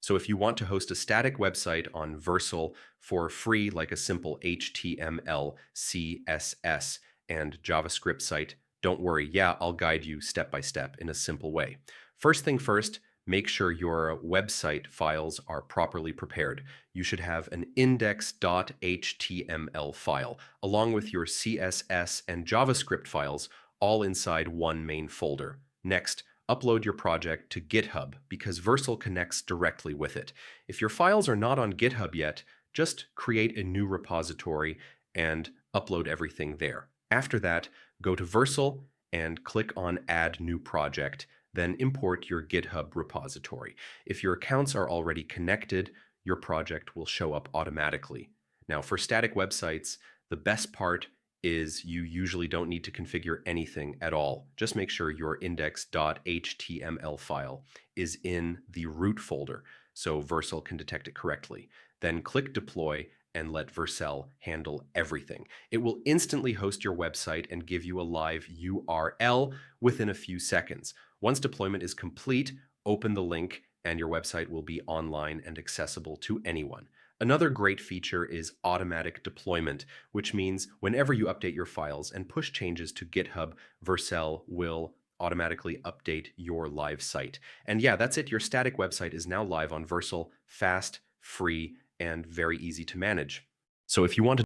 So if you want to host a static website on Vercel for free, like a simple HTML, CSS, and JavaScript site, don't worry. Yeah, I'll guide you step by step in a simple way. First thing first, make sure your website files are properly prepared. You should have an index.html file, along with your CSS and JavaScript files, all inside one main folder. Next, upload your project to GitHub because Vercel connects directly with it. If your files are not on GitHub yet, just create a new repository and upload everything there. After that, go to Vercel and click on Add New Project, then import your GitHub repository. If your accounts are already connected, your project will show up automatically. Now, for static websites, the best part is you usually don't need to configure anything at all. Just make sure your index.html file is in the root folder so Vercel can detect it correctly. Then click Deploy and let Vercel handle everything. It will instantly host your website and give you a live URL within a few seconds. Once deployment is complete, open the link and your website will be online and accessible to anyone. Another great feature is automatic deployment, which means whenever you update your files and push changes to GitHub, Vercel will automatically update your live site. And yeah, that's it. Your static website is now live on Vercel, fast, free, and very easy to manage. So if you want to